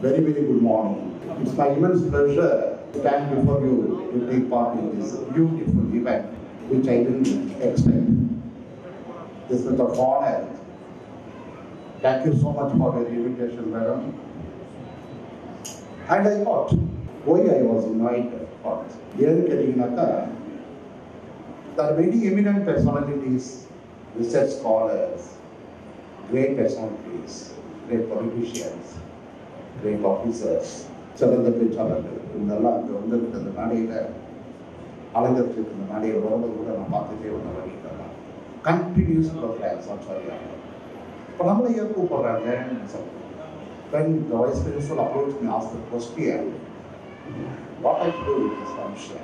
Very, very good morning. It's my immense pleasure to stand before you to take part in this beautiful event, which I didn't expect. This is of honor. Thank you so much for your invitation, madam. And I thought, why I was invited for this. There are many eminent personalities, research scholars, great personalities, great politicians, great officers, சிறந்த பேச்சாளர்கள் இதெல்லாம் அங்கே வந்துருக்கு. அந்த நாடையில் அலங்கரிச்சிருக்கு. இந்த நாடையில் வரும்போது கூட நான் பார்த்துட்டே வந்த வழியிலாம் கண்டினியூஸ் ப்ரோக்ராம்ஸ் சொல்லியாங்க. இப்போ நம்மளை ஏன் கூப்பிட்றாங்கன்னு சொல்லுவோம். When the vice principal approached me, asked the question, what I do with this function?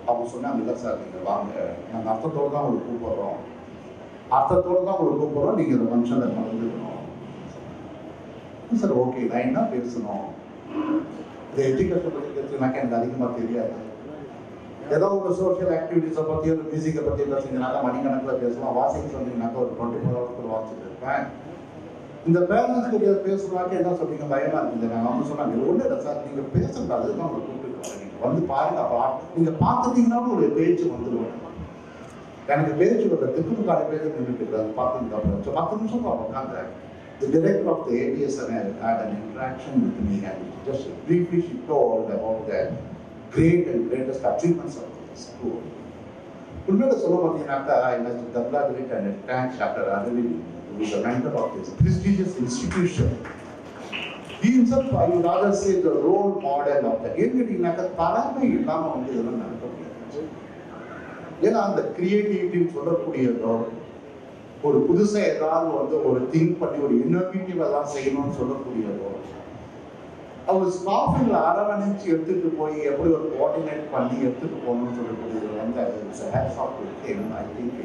அவங்க சொன்னாங்க, இல்லை சார் நீங்கள் வாங்க, நாங்கள் அர்த்தத்தோடு தான் உங்களுக்கு கூப்பிட்றோம், நீங்கள் இந்த ஃபங்க்ஷனில் கலந்துக்கணும். சார் ஓகே, நான் என்ன பேசணும்? இந்த எஜுகேஷன் பற்றி பேசுனாக்கா எனக்கு அதிகமாக தெரியாது. ஏதோ ஒரு சோஷியல் ஆக்டிவிட்டீஸை பற்றி ஒரு மியூசிக்கை பற்றி பேசுனீங்கன்னாக்கா மணிக்கணக்கில் பேசலாம். வாசிக்க சொன்னீங்கன்னாக்கா ஒரு 24 ஹவர்ஸ் வாசிச்சுட்டு இருப்பேன். இந்த பேரண்ட்ஸ் கிட்ட பேசுனாக்க என்ன சொல்றீங்க, பயமா இருக்குது. நாங்கள் அவங்க சொன்னாங்க, ஒன்றும் இல்லை சார், நீங்கள் பேசுறது அதுதான் உங்களை கூப்பிட்டு நீங்கள் வந்து பாருங்க. நீங்கள் பார்த்துட்டீங்கன்னாலும் ஒரு பேச்சு வந்துடுவோம். எனக்கு பேச்சு ஒரு திக்கு காலை பேச்சு நின்றுட்டு அது பார்த்துட்டு 10 நிமிஷம் தான் உட்காந்து. The director of the ABSNL had an interaction with me and just briefly she told about the great and greatest achievements of the school. உண்மையில சொல்ல பார்த்தீங்கன்னாக்கா எனக்கு Dabbla and thanks Dr. Arvind, who is the mentor of this prestigious institution. He himself, I would rather say, the role model of the ஏன்னாக்கா தலைமை இல்லாமல் வந்து இதெல்லாம் நடக்க முடியாது. ஏன்னா அந்த கிரியேட்டிவிட்டின்னு சொல்லக்கூடியதோ ஒரு புதுசாக ஏதாவது வந்து ஒரு திங்க் பண்ணி ஒரு இன்னோவேட்டிவ் எல்லாம் செய்யணும்னு சொல்லக்கூடியதோ அவர் ஸ்டாஃபில் அரவணைச்சு எடுத்துகிட்டு போய் எப்படி ஒரு கோஆர்டினேட் பண்ணி எடுத்துகிட்டு போகணும்னு சொல்லக்கூடியது வந்து it's hats off to him. I think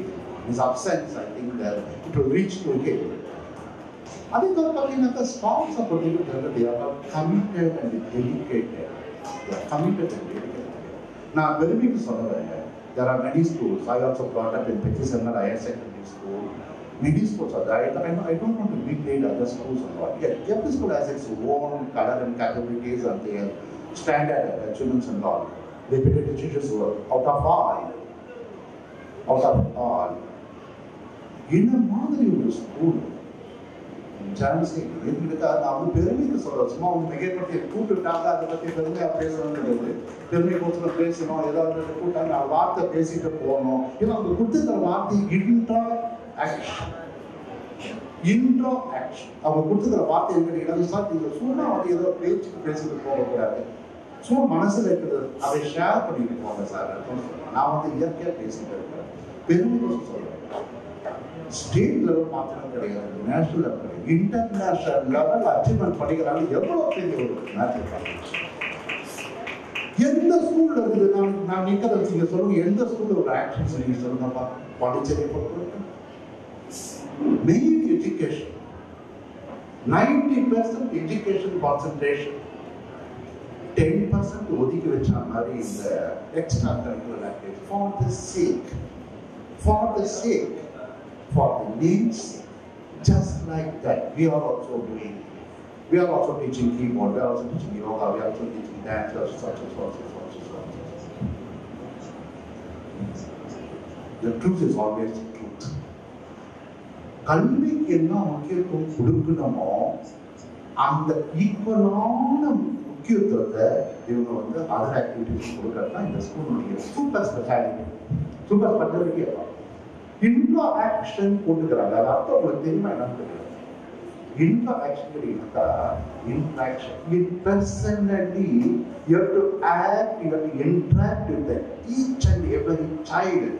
is absence I think that it will reach to him. அதே மாதிரி பார்த்தீங்கன்னாக்கா ஸ்டாஃப்ஸை பற்றிட்டு they are committed and dedicated. நான் பெருமைக்கு சொல்ல வரேன். There are many schools. I also brought up in Pekisanar Higher Secondary School. Many schools are there. I don't want to degrade other schools and all. Yeah, every school has its own color and capabilities and their standard achievements and all. Repetitive teachers work out of all. In a மாதிரி ஒரு school அவங்க பெருமைக்கு சொல்ற சும்மா அவங்க மிகப்பற்றி கூப்பிட்டுட்டாங்க, அதை பற்றி பெருமையாக பேசணுன்றது பெருமை கோசம் பேசணும், ஏதாவது கூட்டாங்க வார்த்தை பேசிட்டு போகணும். ஏன்னா அவங்க கொடுத்துருக்கிற வார்த்தை இன்ட்ரோ ஆக்ஷன். அவங்க கொடுத்துக்கிற வார்த்தை எங்கிட்ட சார் நீங்கள் சும்மா வந்து ஏதோ பேச்சுக்கு பேசிட்டு போகக்கூடாது, சும்மா மனசில் இருக்கிறது அதை ஷேர் பண்ணிட்டு போங்க சார். நான் வந்து இயற்கையாக பேசிட்டு இருக்கிறேன். பெருமை கோசம் சொல்றேன். ஸ்டேட் லெவல் மாத்திரம் கிடையாது, நேஷனல் லெவல் கிடையாது, இன்டர்நேஷனல் லெவல் அச்சீவ்மெண்ட் பண்ணிக்கிறாங்க. எவ்வளோ பெரிய ஒரு மேட்ச். எந்த ஸ்கூல்ல இருக்குது நான் நிற்கிறத நீங்க சொல்லுங்க, எந்த ஸ்கூல்ல ஒரு ஆக்ஷன்ஸ் நீங்க சொல்லுங்கப்பா. Pondicherry main education 90% education concentration, 10% ஒதுக்கி வச்ச மாதிரி இந்த extra curricular activity for the sake, for the needs, just like that. We are also doing. We are also teaching keyboard. We are also teaching yoga. We are also teaching dance. Such. The truth is always the truth. கல்விக்கு என்ன முக்கியத்துவம் கொடுக்கணுமோ அந்த ஈக்குவலான முக்கியத்துவத்தை இவங்க வந்து other activities கொடுக்கறது தான் இந்த ஸ்கூலுடைய சூப்பர் ஸ்பெஷாலிட்டி. இன்ட்ரோ ஆக்ஷன் போட்டுக்கிறாங்க. அது அர்த்தம் உங்களுக்கு தெரியுமா என்னன்னு தெரியும். இன்ட்ரோ ஆக்ஷன் கேட்டீங்கன்னாக்கா interaction. It personally you have to act, you have to interact with each and every child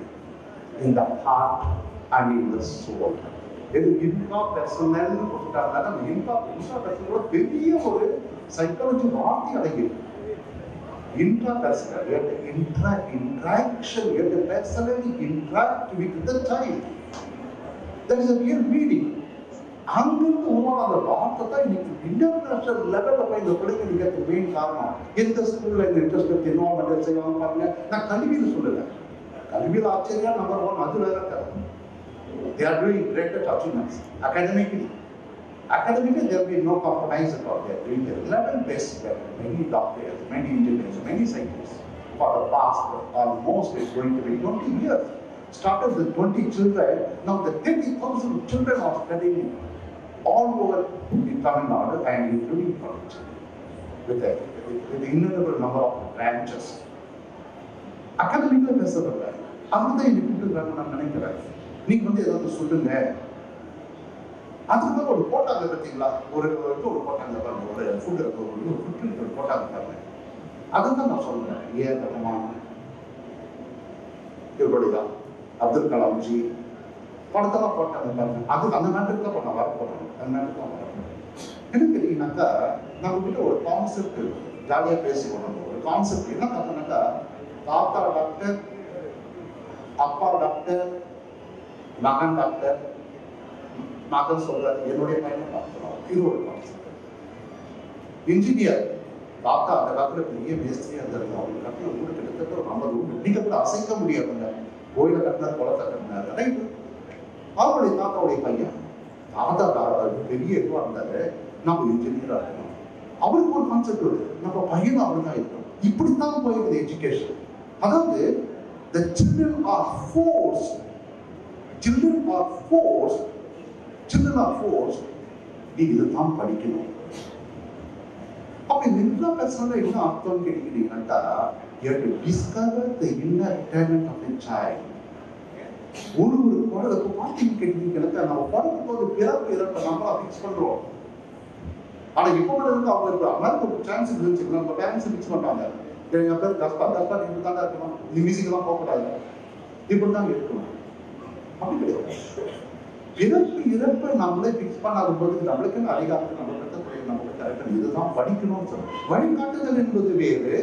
in the heart and in the soul. இது இன்ட்ரோ பர்சனல்னு போட்டுட்டாங்க. அந்த இன்ட்ரோ பர்சனலோட பெரிய ஒரு சைக்காலஜி வார்த்தை அடங்கியிருக்கு. Intrapersonal, you have to interaction, you have to personally interact with the child. That is a real meaning. அங்கிருந்து உருவான வார்த்தை தான் இன்னைக்கு இன்டர்நேஷனல் லெவலில் போய் இந்த பிள்ளைங்க இருக்கிறது மெயின் காரணம். எந்த ஸ்கூலில் இந்த இன்ட்ரெஸ்ட் இன்வால்மெண்ட் செய்வாங்க பாருங்க. நான் கல்வியில் சொல்லலை, கல்வியில் ஆச்சரியா நம்பர் 1 அது வேற. They are doing great achievements academically. Academically, there will be no compromise at all. They are doing a level-based level. Many doctors, many engineers, many scientists for the past almost is going to be 20 years. Started with 20 children, now the 30,000 children are studying all over in Tamil Nadu and including college with an innumerable number of branches. Academically, பேசப்படல. அதுதான் இன்னைக்கு கூப்பிட்டுருக்காங்க நான் நினைக்கிறேன். நீங்க ஏதாவது சொல்லுங்க. அதுக்கு ஒரு போட்டாங்க பார்த்தீங்களா, ஒரு போட்டாங்க பாருங்க, ஒரு ஃபுட் ஒரு போட்டாங்க பாருங்க. அதுதான் நான் சொல்றேன். ஏன் ரஹ்மான், இவருடையதான் அப்துல் கலாம் ஜி படத்தெல்லாம் போட்டாங்க பாருங்க. அது அந்த நாட்டுக்கு தான் நான் வரப்போறேன். அந்த நாட்டுக்கு தான் வரப்போறேன். என்ன கேட்டீங்கன்னாக்கா, நம்ம கிட்ட ஒரு கான்செப்ட் ஜாலியா பேசிக்கணும். ஒரு கான்செப்ட் என்ன பார்த்தோம்னாக்கா, தாத்தா டாக்டர், அப்பா டாக்டர், மகன் டாக்டர், மகன் சொல்றாரு என்னுடைய பையனை டாக்டர். இது ஒரு கான்செப்ட். இன்ஜினியர், தாத்தா அந்த காலத்துல பெரிய மேஸ்திரியா இருந்தாரு. அவங்க கட்டின ஊரு கிட்டத்தட்ட ஒரு 50 ஊர். நீங்க கூட அசைக்க முடியாதுங்க. கோயிலை கட்டினார், குளத்தை கட்டினார். ரைட். அவருடைய தாத்தாவுடைய பையன், தாத்தா பெரிய இதுவா இருந்தாரு, நம்ம இன்ஜினியரா இருக்கணும். அவருக்கு ஒரு கான்செப்ட் வருது, நம்ம பையனும் அப்படிதான் இருக்கணும். இப்படித்தான் போயிருக்குது எஜுகேஷன். அதாவது the children are forced நீ இதுதான் படிக்கணும். அப்ப என்ன பேசுறதுல என்ன அர்த்தம் கேட்டீங்கன்னா, you have to discover the inner talent of a child. ஒரு குழந்தை பாத்தீங்க கேட்டீங்கன்னா, நம்ம பிறக்கும் போது பிறப்பு இறப்பை நம்மளா ஃபிக்ஸ் பண்றோம். ஆனா இப்போ இருந்து அவங்க இருக்கிற ஒரு சான்ஸ் இருந்துச்சு, நம்ம பேரண்ட்ஸ் ஃபிக்ஸ் பண்றாங்க. எங்க பேர் கஸ்பா இப்படி தான் இருக்கணும், நீ மியூசிக்கெல்லாம் போகக்கூடாது, இப்படிதான் இருக்கணும். அப்படி கிடையாது. பிறப்பு இறப்பை நம்மளே ஃபிக்ஸ் பண்ணாத போது நம்மளுக்கு அதிகாரத்தை நம்ம கட்டக்கூடிய நம்ம கரெக்ட் இதுதான் படிக்கணும்னு சொல்றோம். வழிகாட்டுதல் என்பது வேறு,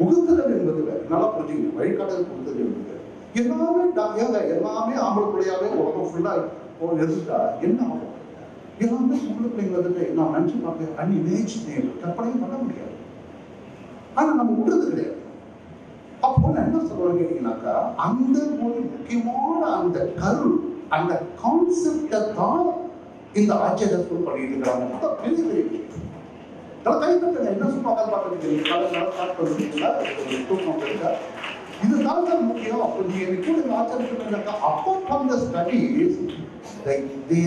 உகுத்துதல் என்பது வேறு. நல்லா புரிஞ்சுக்கணும். வழிகாட்டுதல் உகுத்துதல் என்பது எல்லாமே ஆம்பளை பிள்ளையாவே உலகம் ஃபுல்லா எடுத்துட்டா என்ன ஆகும்? எல்லாமே பொம்பளை பிள்ளைங்க வந்துட்டு நான் நினைச்சு பார்ப்பேன், அன்இமேஜினேபிள், கற்பனையும் பண்ண முடியாது. ஆனா நம்ம விடுறது கிடையாது. அப்போ நான் என்ன சொல்றேன்னு கேட்டீங்கன்னாக்கா, அந்த ஒரு முக்கியமான அந்த கரு, அந்த கான்செப்டை தான் இந்த ஆட்சியர் ஸ்கூல் பண்ணிட்டு இருக்காங்க. பெரிய பெரிய விஷயம். கைப்பற்ற என்ன சும்மா பார்த்துட்டு தூக்கம் இருக்கா, இதுதான் தான் முக்கியம். அப்போ நீங்க எனக்கு ஆச்சரியம். apart from the studies, they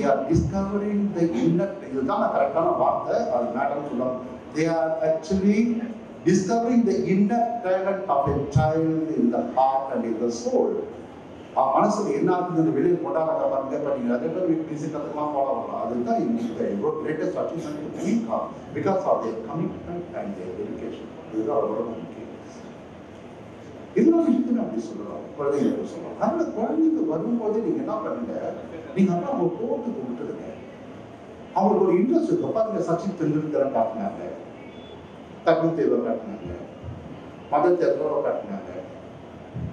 are discovering the inner. இதுதான் கரெக்டான வார்த்தை, அது மேடம் சொல்லுவாங்க. They are actually discovering the inner talent of a child in the heart and in the soul. மனசுல என்ன ஆகுதுன்னு வெளியே கொண்டாடுற பாருங்க. நீங்க அதே மாதிரி மியூசிக்கெல்லாம் ஃபாலோ பண்ணலாம். அதுதான் இந்த greatest achievement because of their commitment and their dedication. இதுதான் ரொம்ப முக்கியம். எல்லா விஷயத்தையும் அப்படி சொல்லலாம், குழந்தைங்களுக்கு சொல்லலாம். அதனால குழந்தைங்க வரும்போது நீங்க என்ன பண்ணுங்க, நீங்க அப்பா அவங்க போட்டுக்கு விட்டுருங்க. அவங்களுக்கு ஒரு இன்ட்ரெஸ்ட் இருக்கும். பாருங்க, சச்சின் தெண்டுல்கரை காட்டினாங்க, கபில் தேவை காட்டினாங்க, மதர் தெரசாவை காட்டினாங்க.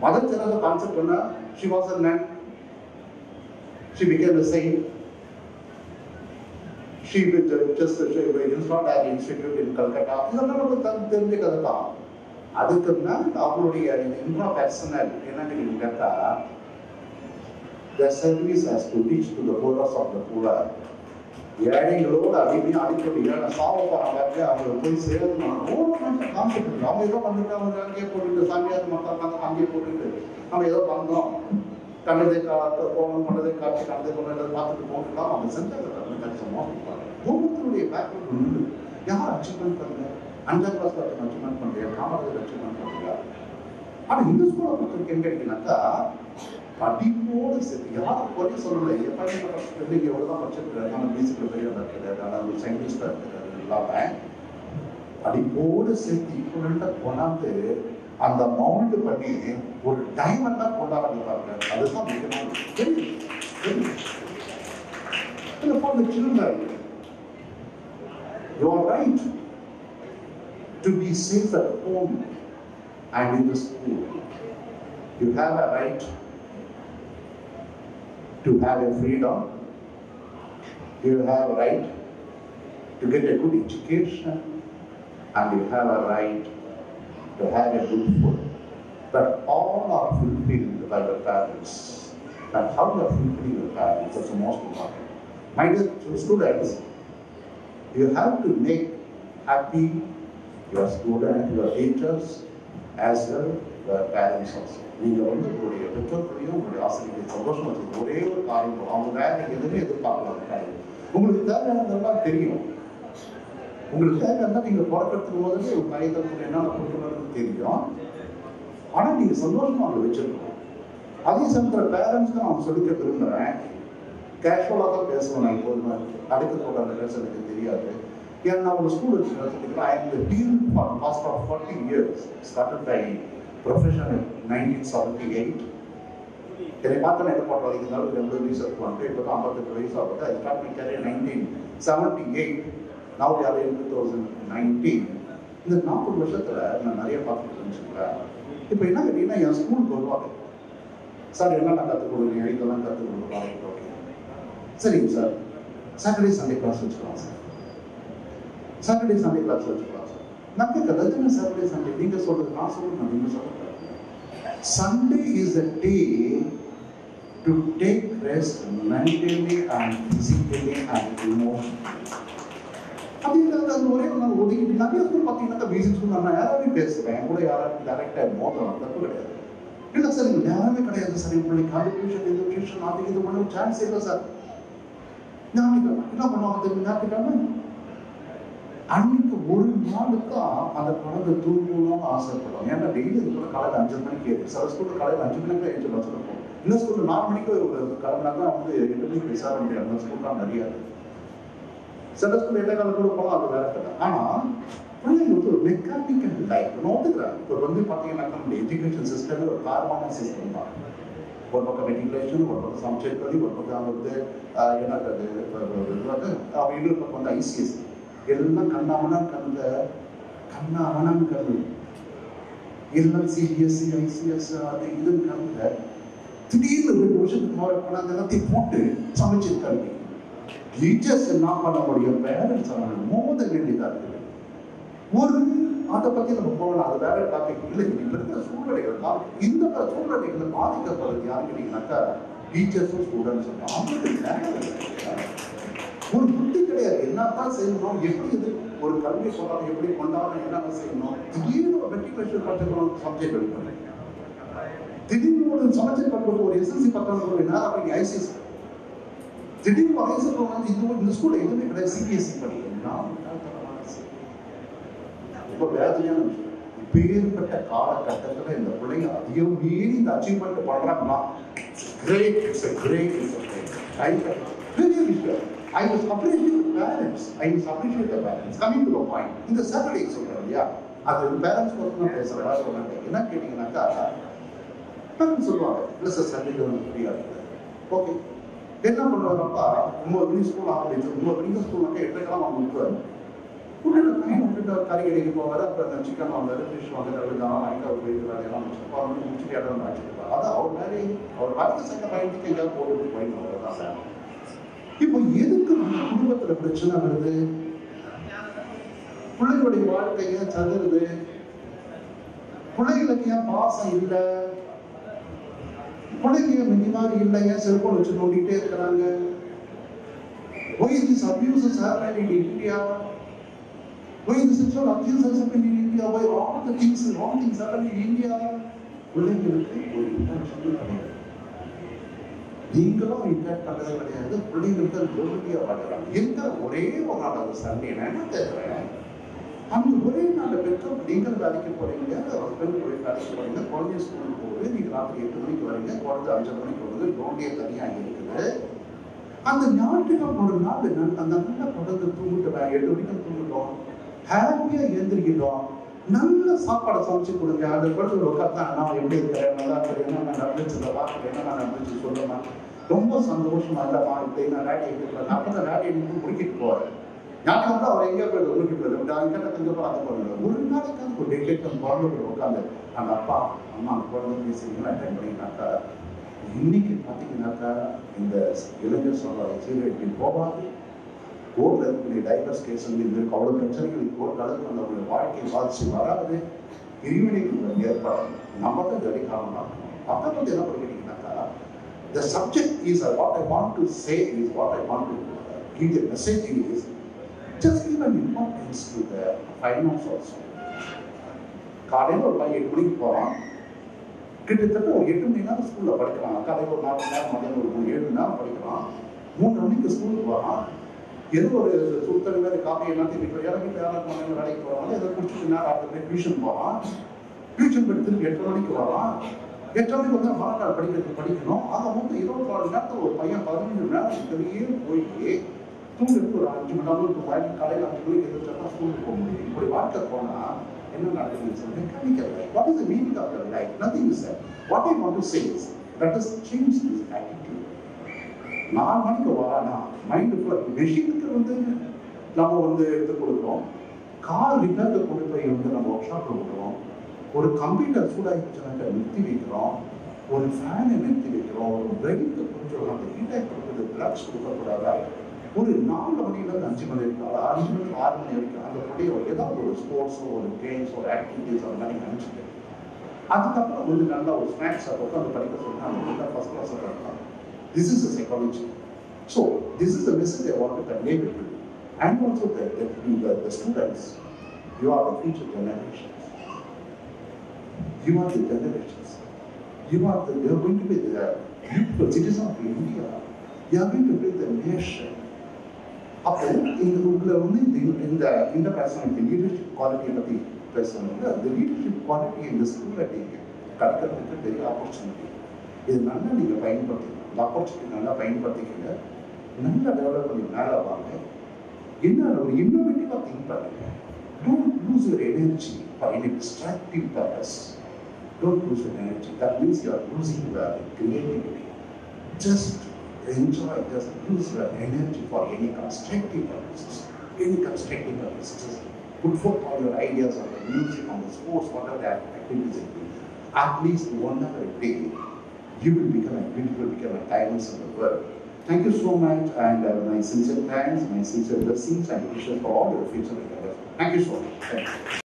மதர் தெரசா கான்செப்ட் என்ன? she was a nun, she became a saint, she just installed an institute in Calcutta. இதெல்லாம் நமக்கு தெரிஞ்ச கதை தான். அதுக்கு மேல அவங்களுடைய இன்ட்ரா பர்சனல் என்னன்னு கேட்டா, the service has to reach to the poorest of the poor. ஏழைகளோடு அடிமையாக அடிக்கடி சாவப்பாங்க, அவங்க போய் சேரணும். கான்செப்ட் அவங்க ஏதோ பண்ணிட்டு அவங்க அங்கேயே போட்டுட்டு சாமியார் மக்கள் அங்கேயே போட்டுட்டு நம்ம ஏதோ பண்ணோம், கண்டதை போகணும், பண்ணதை காட்சி கண்டதை கொண்டு பார்த்துட்டு போட்டுக்கலாம். அவங்க செஞ்சதை கஷ்டமாக குடும்பத்தினுடைய பேக்ரவுண்ட் உண்டு. யார் அச்சீவ்மெண்ட் பண்ணுங்க, 5ஆம் கிளாஸ் அச்சீவ்மெண்ட் பண்ணுறியா, காமராஜர் அச்சீவ்மெண்ட் பண்ணுறியா. ஆனால் இந்த ஸ்கூலை பொறுத்தவரைக்கும் எங்க இருக்குனாக்கா, படிப்போடு சேர்த்து யாரும் குறைய சொல்லலை. எப்படிங்க எவ்வளோதான் படிச்சிருக்கிறாரு, ஆனால் பேசிக்கிற பெரிய இருக்கிறாரு, ஆனால் ஒரு சயின்டிஸ்டாக இருக்கிறாரு, இல்லாமல் படிப்போடு சேர்த்து இப்போ கொண்டாந்து அந்த மவுண்ட் பண்ணி ஒரு டைமண்டா கொண்டாடுறாங்க. அதுதான் முக்கியமான children. You are right to be safe at home and in the school. You have a right to have a freedom. You have a right to get a good education, and you have a right to have a good food. But all are fulfilled by the parents. and how you are fulfilling your parents. That's the most important. My dear students, you have to make happy your student, your teachers, as well your parents also. நீங்கள் வந்து உங்களுடைய பெற்றோர்களையும் உங்களுடைய ஆசிரியர்கள் சந்தோஷம் வச்சு ஒரே ஒரு காரியம், அவங்க வேற எதுவுமே எதிர்பார்க்கலாம். உங்களுக்கு தேவையானதெல்லாம் தெரியும். உங்களுக்கு தேவையானதா நீங்கள் பிறக்கிறதுக்கு முதல்ல ஒரு காகிதத்துக்கு என்னென்ன கொடுக்கணும்னு தெரியும். ஆனால் நீங்கள் சந்தோஷமா அவங்க வச்சிருக்கணும். அதே சமயத்தில் பேரண்ட்ஸ்க்கு நான் சொல்லிக்க விரும்புகிறேன், கேஷுவலாக தான் பேசுவேன். நான் எப்போதுமே அடுத்த போட பேச எனக்கு தெரியாது. ஏன்னா நான் ஒரு ஸ்கூல் வச்சுக்கிறேன். I am the dean for the past 40 years. Started by profession in 1978. என்னை பார்த்து என்ன பண்ணுறோம், இதுக்கு நாள் 2 வயசு இருக்குவாங்க. இப்போ தான் 58 வயசு ஆகுது. I started my career in 1978. Now we are in 2019. இந்த 40 வருஷத்தில் நான் நிறைய பார்த்துட்டு இருந்துச்சுங்களேன். இப்போ என்ன கேட்டீங்கன்னா, என் ஸ்கூலுக்கு வருவாங்க. சார் என்னென்ன கற்றுக் கொடுங்க, இதெல்லாம் கற்றுக் கொடுங்க. ஓகே சரிங்க சார், சாட்டர்டே சண்டே கிளாஸ் வச்சுக்கலாம் சார். சாட்டர்டே சண்டே கிளாஸ் வச்சுக்கலாம் சார். நான் கேட்கறது சாட்டர்டே சண்டே நீங்கள் சொல்கிறது, நான் சொல்லுங்கள், நீங்கள் சொல்லுங்கள். Sunday is a day to take rest mentally and physically and emotionally. அப்படின்றது அது ஒரே ஒரு நாள் ஒதுக்கி நிறைய ஸ்கூல் பார்த்தீங்கன்னா பேசிக் ஸ்கூல் நான் யாராவே பேசுவேன் கூட யாராவது டேரக்டாக மோதலாம், தப்பு கிடையாது. இல்லை சார் இங்கே யாருமே கிடையாது சார், என் பிள்ளைக்கு காலிஃபிகேஷன் எஜுகேஷன் அது இது பண்ண சான்ஸ் இல்லை சார். ஞாபகம் என்ன பண்ணுவாங்க தெரியும், ஞாபகம் அன்னைக்கு ஒரு நாளுக்கு அந்த குழந்தை தூங்கணும்னு ஆசைப்படும். ஏன்னா டெய்லி கூட காலையில் 5 மணிக்கு சில ஸ்கூலில் காலையில் 5 மணிக்கு எழுந்து வச்சுருப்போம். இந்த ஸ்கூலில் 4 மணிக்கு ஒரு கிளம்புனாக்கா வந்து 8 மணிக்கு விசார முடியாது. அந்த ஸ்கூல்லாம் நிறைய சில ஸ்கூல் எல்லா காலம் கூட போகலாம், அது வேற கதை. ஆனால் பிள்ளைங்களுக்கு ஒரு மெக்கானிக்கல் லைஃப் நோட்டுக்கிறாங்க. இப்போ வந்து பார்த்தீங்கன்னாக்கா நம்மளுடைய எஜுகேஷன் சிஸ்டமே ஒரு காரமான சிஸ்டம் தான். ஒரு பக்கம் மெட்ரிகுலேஷன், ஒரு பக்கம் சமச்சீர் கல்வி, ஒரு பக்கம் வந்து என்ன இன்னொரு பக்கம் வந்து ஐசிஎஸ்சி. எல்லாம் கண்ணாமணம் கல்வி, எல்லாம் சிபிஎஸ்சி ஐசிஎஸ் அது இதுன்னு கல்வி. திடீர்னு 2 வருஷத்துக்கு முன்னாடி போனால் எல்லாத்தையும் போட்டு சமைச்சீர் கல்வி. டீச்சர்ஸ் என்ன பண்ண முடியும், பேரண்ட்ஸ் மோத வேண்டியதாக இருக்குது. ஒரு அதை பற்றி நம்ம போகலாம், அது வேற டாபிக் இல்லை. இப்போ இருக்கிற சூழ்நிலைகள் தான் இந்த சூழ்நிலைகளை பாதிக்கப்படுறது யாருன்னு கேட்டீங்கன்னாக்கா டீச்சர்ஸும் ஸ்டூடெண்ட்ஸும். அவங்களுக்கு ஒரு புத்தி கிடையாது, என்னத்தான் செய்யணும், எப்படி இது ஒரு கல்வி சொல்றாங்க, எப்படி கொண்டாடணும், என்னென்ன செய்யணும். திடீர்னு ஒரு மெட்ரிகுலேஷன் படிச்சுக்கணும், சப்ஜெக்ட் எடுக்கணும். திடீர்னு ஒரு சப்ஜெக்ட் படிக்கிறது, ஒரு எஸ்எல்சி பக்கம் நேரம் அப்படி ஐசிஎஸ். திடீர்னு வயசுக்கு வந்து இந்த ஸ்கூல்ல எதுவுமே கிடையாது, சிபிஎஸ்சி படிக்கணும். ரொம்ப வேதனையான விஷயம். இப்பேற்பட்ட காலகட்டத்தில் இந்த பிள்ளைங்க அதிகம் மீறி இந்த அச்சீவ்மெண்ட் பண்றாங்கன்னா கிரேட், இட்ஸ் a great, பெரிய விஷயம். I must appreciate the parents. Coming to the point. இந்த Saturday சொல்றேன் இல்லையா, அது பேரண்ட்ஸ் மட்டும் பேசுறதா சொன்னாங்க. என்ன கேட்டீங்கன்னாக்கா பேரண்ட்ஸ் சொல்லுவாங்க, இல்லை சார் சண்டே வந்து ஃப்ரீயா இருக்குது. ஓகே என்ன பண்ணுவாங்கப்பா, 9 மணி ஸ்கூல் ஆரம்பிச்சு 9 மணிக்கு ஸ்கூலுக்கு 8:30 அவங்க விட்டுருவாங்க. விட்டுட்டு கறி கடைக்கு போவாரு, அப்புறம் சிக்கன் வாங்குவாரு, ஃபிஷ் வாங்குறாரு, வாங்கிட்டு அவர் போயிட்டு வேலையெல்லாம் முடிச்சுட்டு இடம் வச்சுருப்பாரு. அது அவர் வேலை, அவர் வரைக்கும் சட்ட பயணிக்கு எங்கேயாவது போட்டு போயிட்டு வரதான். இப்போ எதுக்கு குடும்பத்துல பிரச்சனை வருது, பிள்ளைகளுடைய வாழ்க்கை ஏன் சதுருது, பிள்ளைகளுக்கு ஏன் பாசம் இல்லை, பிள்ளைங்க மினிமாரி இல்லை, ஏன் செல்போன் வச்சு நோண்டிட்டே இருக்கிறாங்க. Why is this abuses happening in India? Why is the sexual abuse happening in India? Why all the things, wrong things happening in India? பிள்ளைங்களுக்கு ஒரு இன்டென்ஷன் கிடையாது. நீங்களும் இன்டெக்ட் பண்ணது கிடையாது. பிள்ளைங்களுக்கு லோன்லியா வாழ்கிறாங்க. இருக்கிற ஒரே ஒரு நாள் அது சண்டே. நான் என்ன கேட்கிறேன், அந்த ஒரே நாள் பெற்றோர் நீங்கள் வேலைக்கு போறீங்க, ஹஸ்பண்ட் போய் வேலைக்கு போறீங்க, குழந்தைய ஸ்கூலுக்கு போகுது, நீங்க ராத்திரி 8 மணிக்கு வரீங்க, குழந்தை 5 மணிக்கு வருது, லோன்லியே தனியாக இருக்குது. அந்த ஞாயிற்றுக்கிழமை ஒரு நாள் அந்த நல்ல குழந்தை தூங்கிட்டு 8 மணிக்கு தூங்கிட்டோம், ஹாப்பியா எழுந்திரிக்கிட்டோம், நல்ல சாப்பாடை சமைச்சு கொடுங்க. அந்த குழந்தை உட்காந்து நான் எப்படி இருக்கிறேன், நல்லா இருக்கிறேன், என்ன நடந்துச்சு, இந்த வார்த்தை என்ன நடந்துச்சு சொல்லுமா, ரொம்ப சந்தோஷமா இல்லைம்மா, இப்படி நான் ரேடி எடுத்துக்கிறேன். நான் தான் ரேடி எடுத்து முடிக்கிட்டு போறேன். நான் வந்து அவர் எங்கேயோ போய் முடிக்கிட்டு போயிருக்கேன். அங்கே கொஞ்சம் அதை பண்ணுறேன். ஒரு நாளைக்கு ஒரு டெக்லேஷன் குழந்தைகள் உட்காந்து அந்த அப்பா அம்மா குழந்தை பேசுறீங்களா அட்டென்ட் பண்ணிங்கனாக்கா, இன்னைக்கு பார்த்தீங்கன்னாக்கா இந்த இளைஞர் சொல்ற சீரழிவு போகாது. கோர்ட்ல இருக்கக்கூடிய டைவர்ஸ் கேஸ் வந்து இருக்கு, அவ்வளவு பிரச்சனைகள் கோர்ட் அளவுக்கு அந்த வாழ்க்கையை பாதிச்சு வராது. பிரிவினைகள் ஏற்பாடு நம்ம தான் கடி காரணமாக இருக்கணும். அப்போ வந்து என்ன பண்ணிக்கிட்டீங்கன்னாக்கா, The subject is what I want to say is what I want to give the message is just give an importance to the finance also. காலையில் ஒரு 8 மணிக்கு போகிறான், கிட்டத்தட்ட ஒரு 8 மணி நேரம் ஸ்கூலில் படிக்கிறான். காலையில் ஒரு 4 மணி நேரம், மதியம் ஒரு 7 மணி நேரம் படிக்கிறான். 3 மணிக்கு ஸ்கூலுக்கு போகிறான். ஏதோ ஒரு சுத்தம் வேறு காப்பி எல்லாத்தையும் வீட்டில் வீட்டில் யாராவது வேலைக்கு போகிறாங்க, ஏதோ குடிச்சிட்டு நேரம் ஆஃப்டர் டியூஷன் போகிறான். டியூஷன் போய் திரும்பி 8 மணிக்கு வரான். 8 மணிக்கு வந்து மறுநாள் படிக்கணும். ஆக மொத்தம் 24 நேரத்தில் ஒரு பையன் 15 மணி நேரம் இதுலேயே போய் தூங்குறதுக்கு ஒரு 5 மணி நேரம் காலையில் 5 மணிக்கு எதிர்த்தா ஸ்கூலுக்கு போக முடியும். இப்படி வாழ்க்கை போனால் என்ன நடக்குதுன்னு சொல்லி mechanical life. What is the meaning of your life? Nothing is said. What I want to say is, let us change this attitude. 4 மணிக்கு வரானா மைண்டு ஃபுல்லாக மெஷினுக்கு வந்து நம்ம வந்து எடுத்து கொடுக்குறோம், கார் ரிப்பேருக்கு கொண்டு போய் வந்து நம்ம ஒர்க் ஷாப்பில் விடுறோம், ஒரு கம்ப்யூட்டர் சூடாகிடுச்சுனாக்க நிறுத்தி வைக்கிறோம், ஒரு ஃபேனை நிறுத்தி வைக்கிறோம், ஒரு பிரெயினுக்கு கொஞ்சம் அந்த ஹீட்டாக கொடுக்குறது ரிலாக்ஸ் கொடுக்கக்கூடாதா, ஒரு 4 மணிலேருந்து 5 மணி வரைக்கும் 5 மணி 6 மணி வரைக்கும் அந்த கூடிய ஏதாவது ஒரு ஸ்போர்ட்ஸோ ஒரு கேம்ஸோ ஒரு ஆக்டிவிட்டீஸ் அந்த மாதிரி நினச்சிட்டு அதுக்கப்புறம் வந்து நல்லா ஒரு ஸ்நாக்ஸ் உட்காந்து படிக்க சொன்னால் அந்த நல்லா ஃபர்ஸ்ட் கிளாஸ் இருக்கலாம். This is a psychology. So this is the message I want to convey to you. And also the students, you are the future generations. You are the generations. You are going to be the beautiful citizens of India. You are going to build the nation. அப்போ உங்களை வந்து இந்த international leadership குவாலிட்டியை பற்றி பேசணுங்க. அந்த leadership quality இந்த ஸ்கூலில் நீங்கள் கற்கிறதுக்கு பெரிய ஆப்பர்ச்சுனிட்டி. இது நல்லா நீங்கள் பயன்படுத்திக்கணும். இந்த ஆப்பர்ச்சுனிட்டி நல்லா பயன்படுத்திக்கங்க. நல்லா டெவலப் பண்ணி மேலே வாங்க. என்ன ஒரு இன்னோவேட்டிவாக திங்க் பண்ணுங்க. Don't lose your energy for any distractive purpose. Don't lose your energy. That means you are losing your creativity. Just enjoy, just use your energy for any constructive purposes. Any constructive purposes. Just put forth all your ideas on the music, on the sports, whatever the activities it is. At least 1 hour a day, you will become a diamonds in the world. Thank you so much, and my sincere thanks, my sincere blessings and wishes for all your future endeavors. Thank you so much. Thank you.